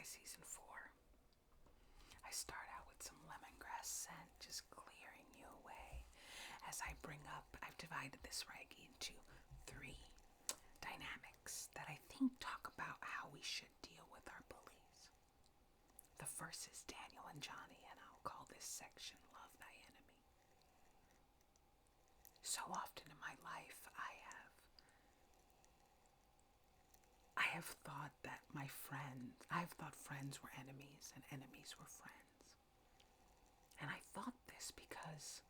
season 4. I start out with some lemongrass scent, just clearing you away. As I bring up, I've divided this Reiki into 3 dynamics that I think talk about how we should deal with our bullies. The first is Daniel and Johnny, and I'll call this section Love Thy Enemy. So often in my life, I have thought that I have thought friends were enemies and enemies were friends. And I thought this because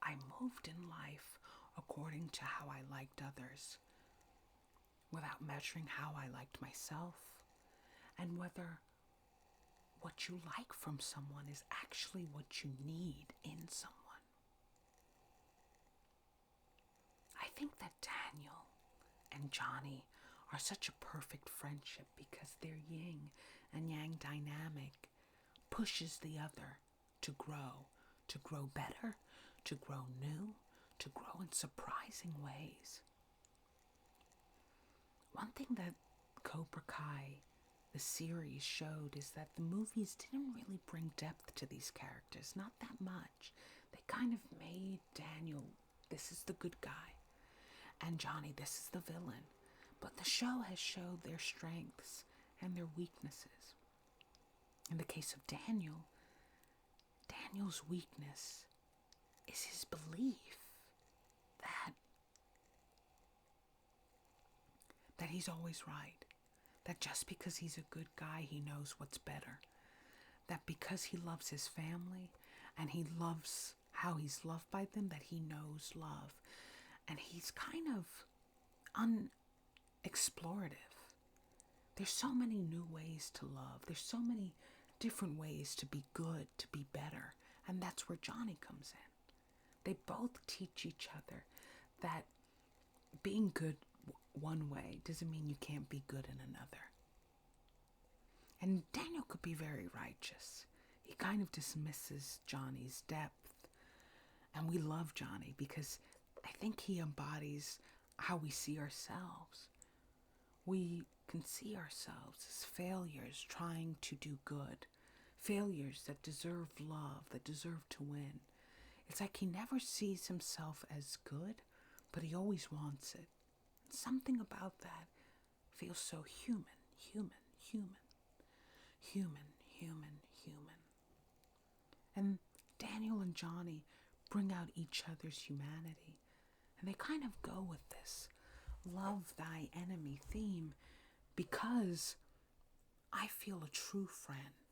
I moved in life according to how I liked others, without measuring how I liked myself, and whether what you like from someone is actually what you need in someone. I think that Daniel and Johnny are such a perfect friendship because their yin and yang dynamic pushes the other to grow better, to grow new, to grow in surprising ways. One thing that Cobra Kai, the series, showed is that the movies didn't really bring depth to these characters, not that much. They kind of made Daniel, this is the good guy, and Johnny, this is the villain. But the show has showed their strengths and their weaknesses. In the case of Daniel, Daniel's weakness is his belief that he's always right. That just because he's a good guy, he knows what's better. That because he loves his family and he loves how he's loved by them, that he knows love. And he's kind of unexplorative. There's so many new ways to love. There's so many different ways to be good, to be better. And that's where Johnny comes in. They both teach each other that being good one way doesn't mean you can't be good in another. And Daniel could be very righteous. He kind of dismisses Johnny's depth. And we love Johnny because I think he embodies how we see ourselves. We can see ourselves as failures trying to do good. Failures that deserve love, that deserve to win. It's like he never sees himself as good, but he always wants it. Something about that feels so human. And Daniel and Johnny bring out each other's humanity. And they kind of go with this love thy enemy theme because I feel a true friend.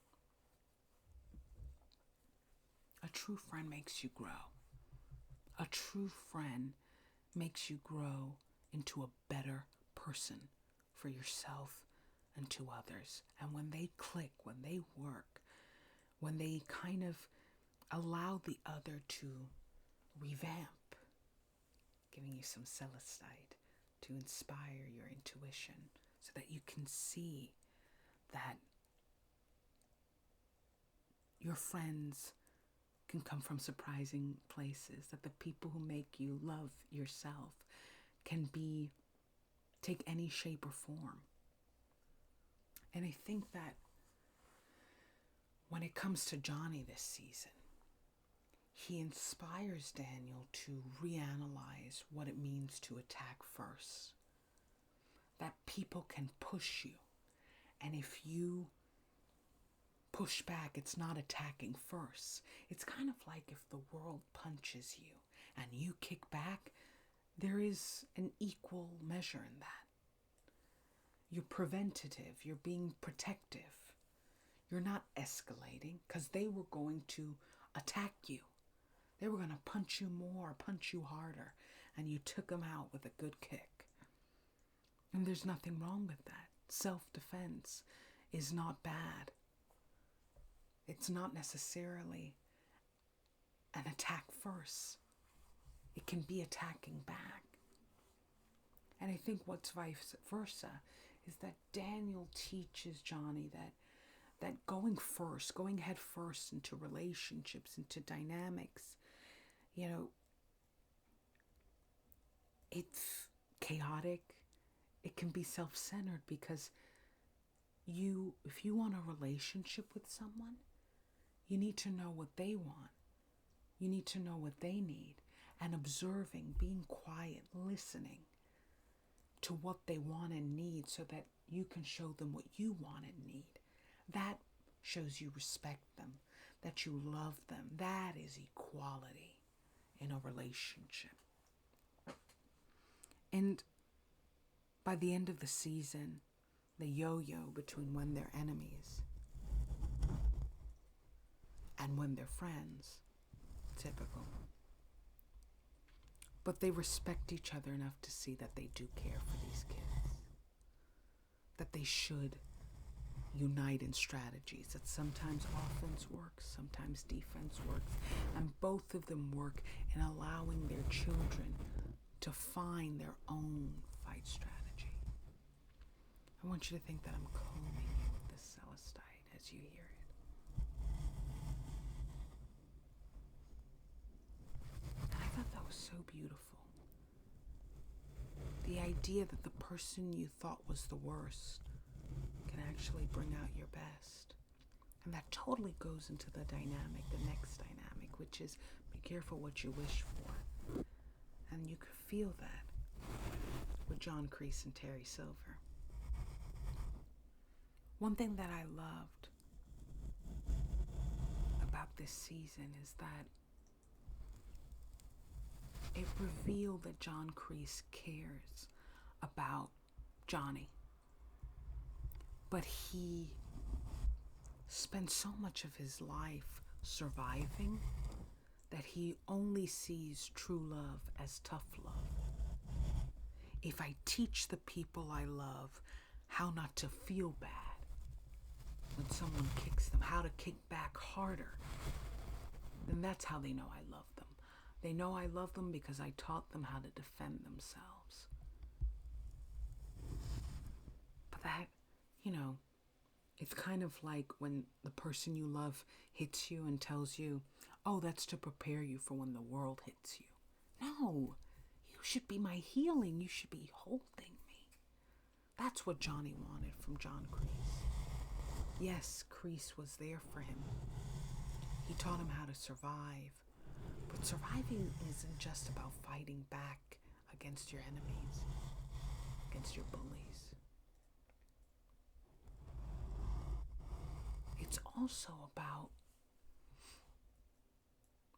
A true friend makes you grow. A true friend makes you grow into a better person for yourself and to others. And when they click, when they work, when they kind of allow the other to revamp, giving you some celestite to inspire your intuition so that you can see that your friends can come from surprising places, that the people who make you love yourself can take any shape or form. And I think that when it comes to Johnny this season, he inspires Daniel to reanalyze what it means to attack first. That people can push you. And if you push back, it's not attacking first. It's kind of like if the world punches you and you kick back, there is an equal measure in that. You're preventative, you're being protective. You're not escalating because they were going to attack you. They were going to punch you more, punch you harder, and you took them out with a good kick. And there's nothing wrong with that. Self-defense is not bad. It's not necessarily an attack first. It can be attacking back. And I think what's vice versa is that Daniel teaches Johnny that going head first into relationships, into dynamics, it's chaotic. It can be self-centered because if you want a relationship with someone, you need to know what they want. You need to know what they need. And observing, being quiet, listening to what they want and need so that you can show them what you want and need. That shows you respect them, that you love them. That is equality in a relationship. And by the end of the season, the yo-yo between when they're enemies and when they're friends, typical. But they respect each other enough to see that they do care for these kids. That they should unite in strategies. That sometimes offense works, sometimes defense works. And both of them work in allowing their children to find their own fight strategy. I want you to think that I'm combing you with this celestite as you hear it. And I thought that was so beautiful. The idea that the person you thought was the worst can actually bring out your best. And that totally goes into the dynamic, the next dynamic, which is be careful what you wish for. And you could feel that with John Crease and Terry Silver. One thing that I loved about this season is that it revealed that John Crease cares about Johnny. But he spends so much of his life surviving that he only sees true love as tough love. If I teach the people I love how not to feel bad when someone kicks them, how to kick back harder, then that's how they know I love them. They know I love them because I taught them how to defend themselves. But that, it's kind of like when the person you love hits you and tells you, oh, that's to prepare you for when the world hits you. No, you should be my healing. You should be holding me. That's what Johnny wanted from John Crease. Yes, Crease was there for him. He taught him how to survive. But surviving isn't just about fighting back against your enemies, against your bullies. It's also about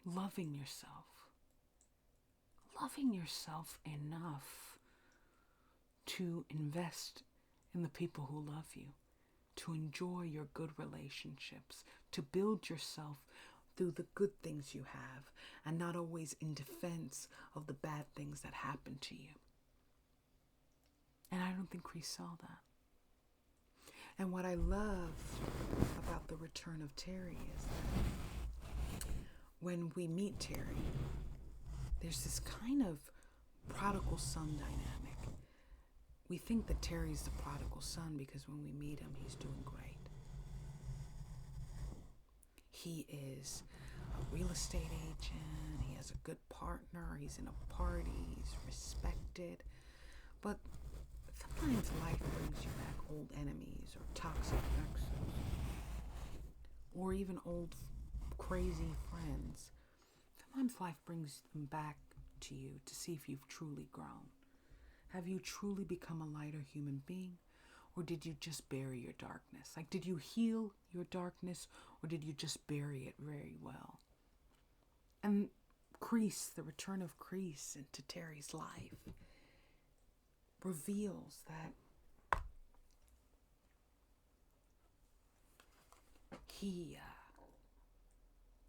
loving yourself. Loving yourself enough to invest in the people who love you, to enjoy your good relationships, to build yourself through the good things you have, and not always in defense of the bad things that happen to you. And I don't think Crease saw that. And what I love about the return of Terry is that when we meet Terry, there's this kind of prodigal son dynamic. We think that Terry's the prodigal son because when we meet him, he's doing great. He is a real estate agent. He has a good partner. He's in a party. He's respected. But sometimes life brings you back old enemies or toxic exes or even old crazy friends. Sometimes life brings them back to you to see if you've truly grown. Have you truly become a lighter human being? Or did you just bury your darkness? Like, did you heal your darkness or did you just bury it very well? And Crease, the return of Crease into Terry's life, reveals that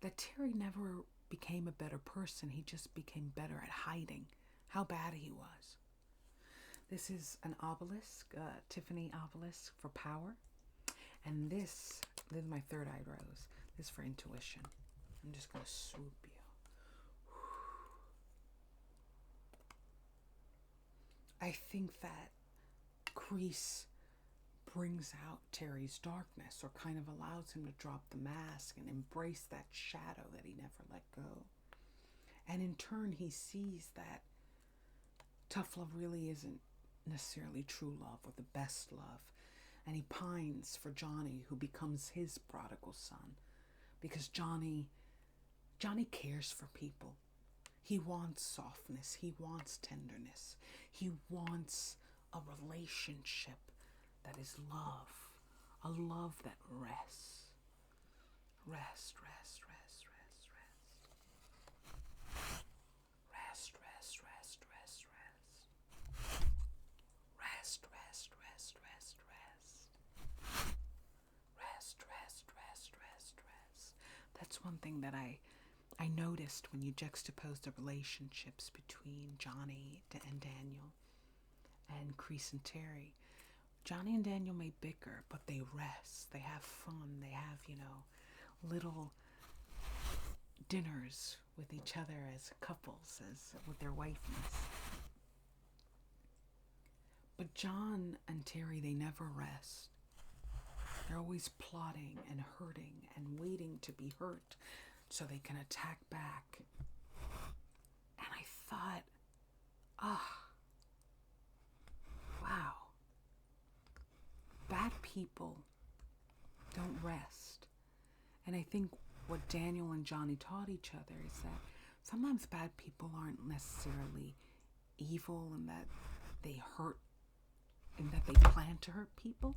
that Terry never became a better person. He just became better at hiding how bad he was. This is an obelisk, Tiffany obelisk for power. And this is my third eye rose. This is for intuition. I'm just going to swoop you. I think that Crease brings out Terry's darkness, or kind of allows him to drop the mask and embrace that shadow that he never let go. And in turn, he sees that tough love really isn't necessarily true love or the best love. And he pines for Johnny, who becomes his prodigal son. Because Johnny cares for people. He wants softness. He wants tenderness. He wants a relationship that is love. A love that rests. Rest, rest, rest, rest, rest. Rest, rest, rest, rest, rest. Rest, rest, rest, rest, rest. Rest, rest, rest, rest, rest. That's one thing that I noticed when you juxtaposed the relationships between Johnny and Daniel and Crease and Terry. Johnny and Daniel may bicker, but they rest. They have fun. They have, little dinners with each other as couples, as with their wifeys. But John and Terry, they never rest. They're always plotting and hurting and waiting to be hurt so they can attack back. And I thought, wow. Bad people don't rest. And I think what Daniel and Johnny taught each other is that sometimes bad people aren't necessarily evil and that they hurt and that they plan to hurt people.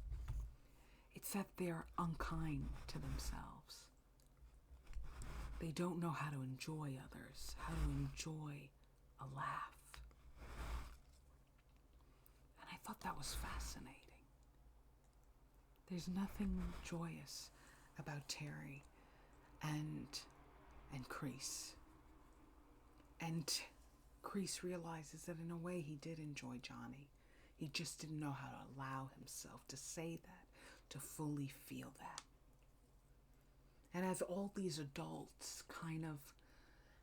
It's that they're unkind to themselves. They don't know how to enjoy others, how to enjoy a laugh. And I thought that was fascinating. There's nothing joyous about Terry and Crease. And Crease realizes that in a way he did enjoy Johnny. He just didn't know how to allow himself to say that, to fully feel that. And as all these adults kind of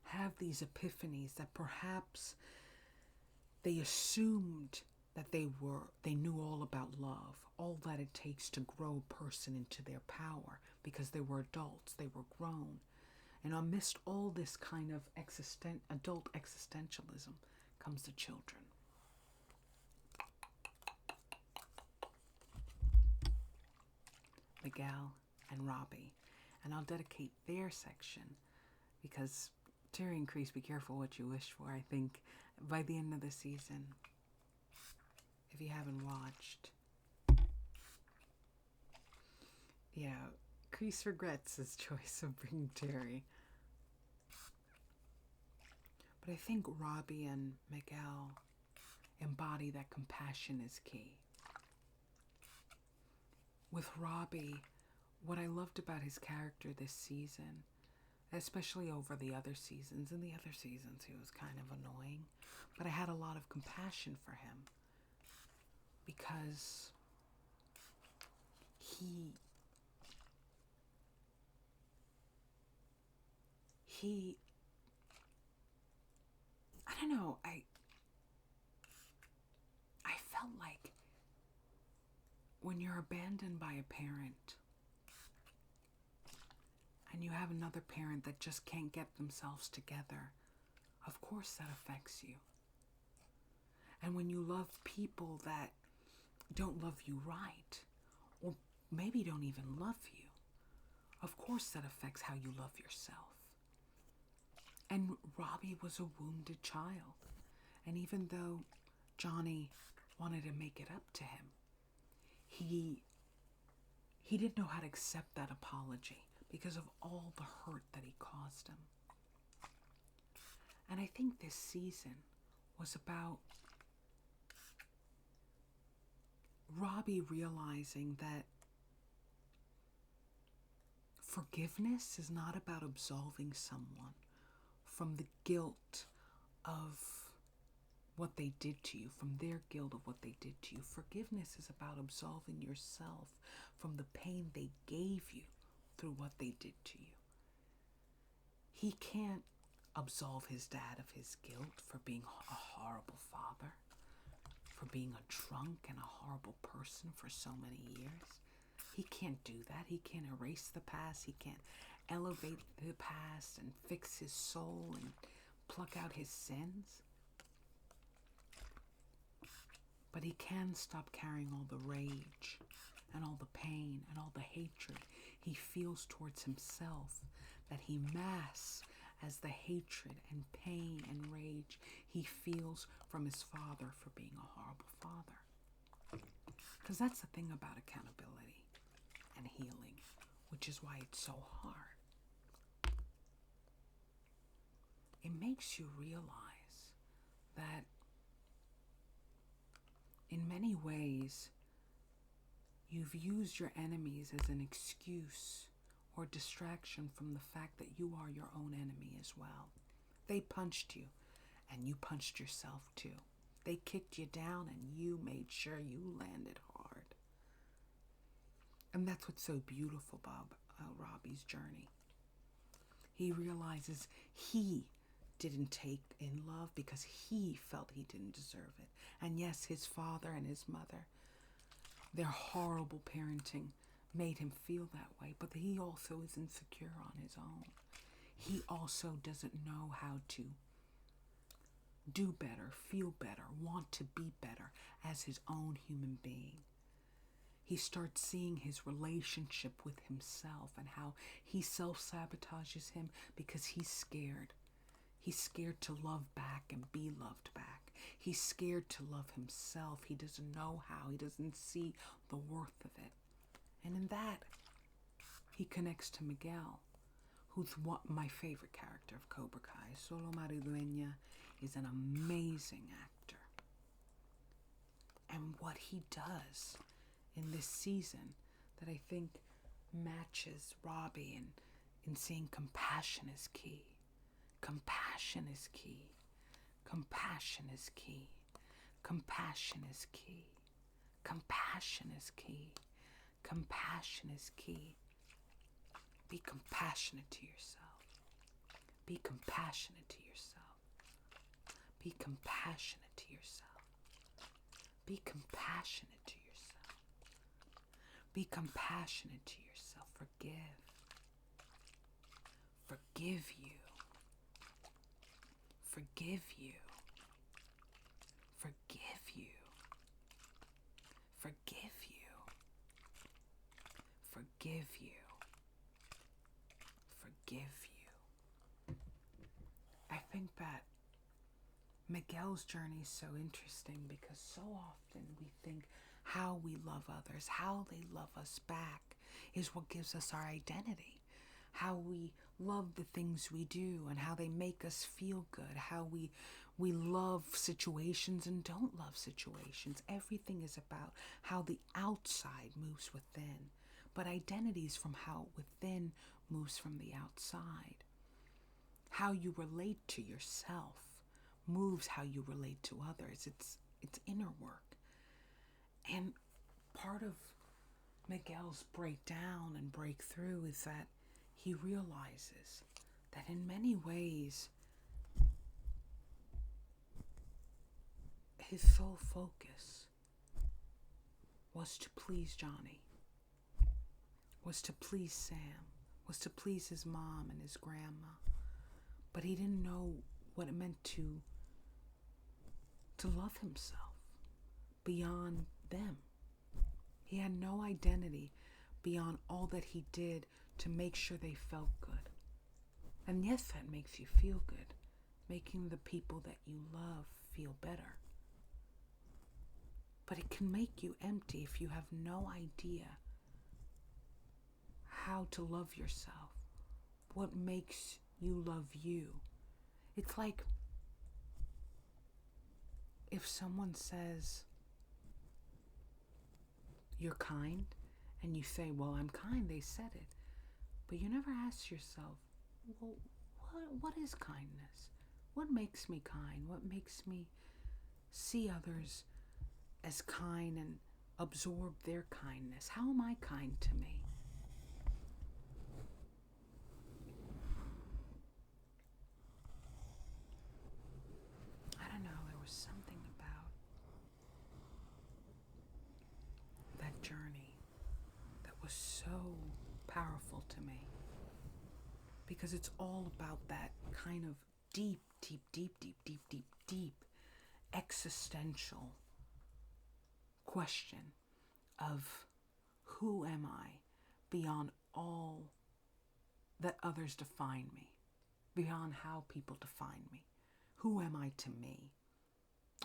have these epiphanies that perhaps they assumed that they knew all about love, all that it takes to grow a person into their power because they were adults, they were grown. And amidst all this kind of adult existentialism comes the children. Miguel and Robbie. And I'll dedicate their section because Terry and Crease, be careful what you wish for. I think by the end of the season, if you haven't watched, Crease regrets his choice of bringing Terry. But I think Robbie and Miguel embody that compassion is key. With Robbie, what I loved about his character this season, especially over the other seasons, in the other seasons he was kind of annoying, but I had a lot of compassion for him because he I don't know, I felt like when you're abandoned by a parent and you have another parent that just can't get themselves together, of course that affects you. And when you love people that don't love you right, or maybe don't even love you, of course that affects how you love yourself. And Robbie was a wounded child. And even though Johnny wanted to make it up to him, he didn't know how to accept that apology because of all the hurt that he caused him. And I think this season was about Robbie realizing that forgiveness is not about absolving someone from the guilt of what they did to you, from their guilt of what they did to you. Forgiveness is about absolving yourself from the pain they gave you through what they did to you. He can't absolve his dad of his guilt for being a horrible father, for being a drunk and a horrible person for so many years. He can't do that. He can't erase the past. He can't elevate the past and fix his soul and pluck out his sins. But he can stop carrying all the rage and all the pain and all the hatred he feels towards himself, that he masks as the hatred and pain and rage he feels from his father for being a horrible father. Because that's the thing about accountability and healing, which is why it's so hard. It makes you realize that in many ways, you've used your enemies as an excuse or distraction from the fact that you are your own enemy as well. They punched you, and you punched yourself too. They kicked you down, and you made sure you landed hard. And that's what's so beautiful about Robbies Journey. He realizes he didn't take in love because he felt he didn't deserve it. And yes, his father and his mother, their horrible parenting made him feel that way, but he also is insecure on his own. He also doesn't know how to do better, feel better, want to be better as his own human being. He starts seeing his relationship with himself and how he self-sabotages him because he's scared. He's scared to love back and be loved back. He's scared to love himself. He doesn't know how. He doesn't see the worth of it. And in that, he connects to Miguel, who's my favorite character of Cobra Kai. Solo Maridueña is an amazing actor. And what he does in this season that I think matches Robbie in seeing compassion is key. Compassion is key. Compassion is key. Compassion is key. Compassion is key. Compassion is key. Be compassionate to yourself. Be compassionate to yourself. Be compassionate to yourself. Be compassionate to yourself. Be compassionate to yourself. Forgive. Forgive you. Forgive you. Forgive you. Forgive you. Forgive you. Forgive you. I think that Miguel's journey is so interesting because so often we think how we love others, how they love us back is what gives us our identity. How we love the things we do and how they make us feel good, how we love situations and don't love situations. Everything is about how the outside moves within, but identity is from how within moves from the outside. How you relate to yourself moves how you relate to others. It's inner work. And part of Miguel's breakdown and breakthrough is that he realizes that in many ways, his sole focus was to please Johnny, was to please Sam, was to please his mom and his grandma. But he didn't know what it meant to love himself beyond them. He had no identity beyond all that he did to make sure they felt good. And yes, that makes you feel good, making the people that you love feel better. But it can make you empty if you have no idea how to love yourself, what makes you love you. It's like if someone says you're kind and you say, well, I'm kind, they said it. But you never ask yourself, well, what is kindness? What makes me kind? What makes me see others as kind and absorb their kindness? How am I kind to me? I don't know, there was something about that journey that was so powerful to me, because it's all about that kind of deep existential question of Who am I beyond all that others define me, beyond how people define me? Who am I to me?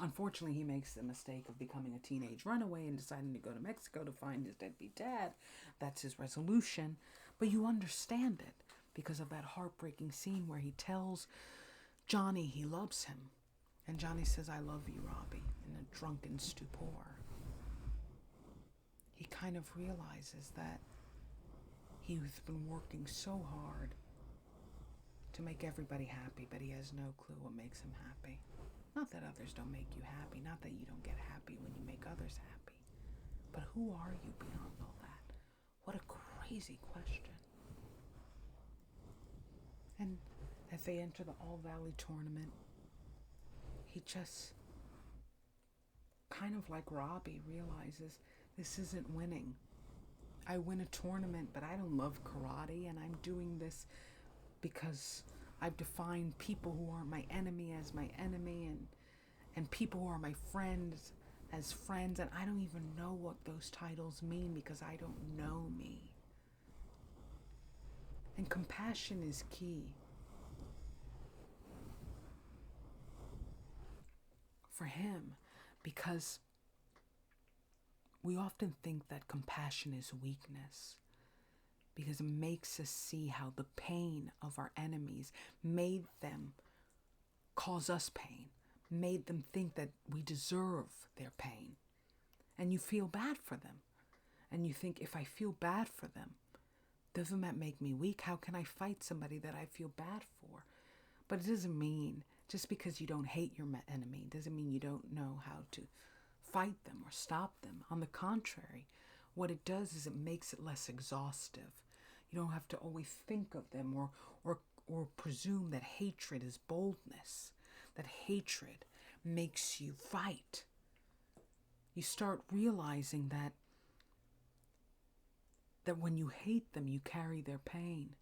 Unfortunately, he makes the mistake of becoming a teenage runaway and deciding to go to Mexico to find his deadbeat dad. That's his resolution. But you understand it because of that heartbreaking scene where he tells Johnny he loves him. And Johnny says, I love you, Robbie, in a drunken stupor. He kind of realizes that he's been working so hard to make everybody happy, but he has no clue what makes him happy. Not that others don't make you happy, not that you don't get happy when you make others happy, but who are you beyond all that? What a crazy question. And as they enter the All Valley tournament, he just kind of like Robbie realizes this isn't winning. I win a tournament, but I don't love karate, and I'm doing this because I've defined people who are my enemy as my enemy, and people who are my friends as friends, and I don't even know what those titles mean because I don't know me. And compassion is key. For him, because we often think that compassion is weakness, because it makes us see how the pain of our enemies made them cause us pain, made them think that we deserve their pain. And you feel bad for them. And you think, if I feel bad for them, doesn't that make me weak? How can I fight somebody that I feel bad for? But it doesn't mean, just because you don't hate your enemy, doesn't mean you don't know how to fight them or stop them. On the contrary, what it does is it makes it less exhaustive. You don't have to always think of them or presume that hatred is boldness, that hatred makes you fight. You start realizing that when you hate them, you carry their pain.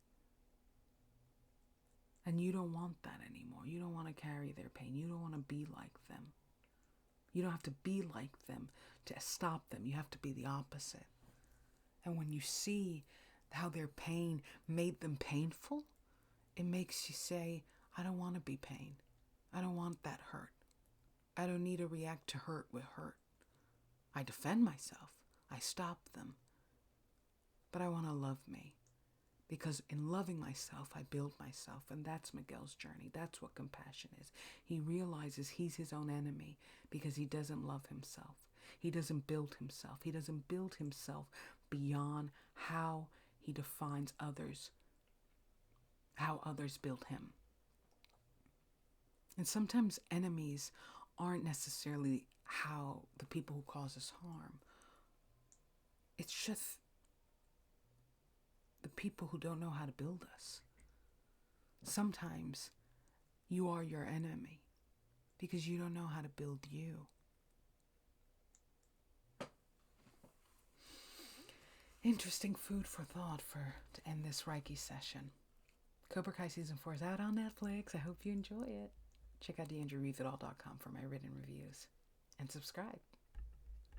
And you don't want that anymore. You don't want to carry their pain. You don't want to be like them. You don't have to be like them to stop them. You have to be the opposite. And when you see how their pain made them painful, it makes you say, I don't want to be pain. I don't want that hurt. I don't need to react to hurt with hurt. I defend myself. I stop them. But I want to love me. Because in loving myself, I build myself. And that's Miguel's journey. That's what compassion is. He realizes he's his own enemy because he doesn't love himself. He doesn't build himself. He doesn't build himself beyond how he defines others, how others build him. And sometimes enemies aren't necessarily how the people who cause us harm. It's just the people who don't know how to build us. Sometimes you are your enemy because you don't know how to build you. Interesting food for thought to end this Reiki session. Cobra Kai Season 4 is out on Netflix. I hope you enjoy it. Check out DeandreWreathItAll.com for my written reviews. And subscribe.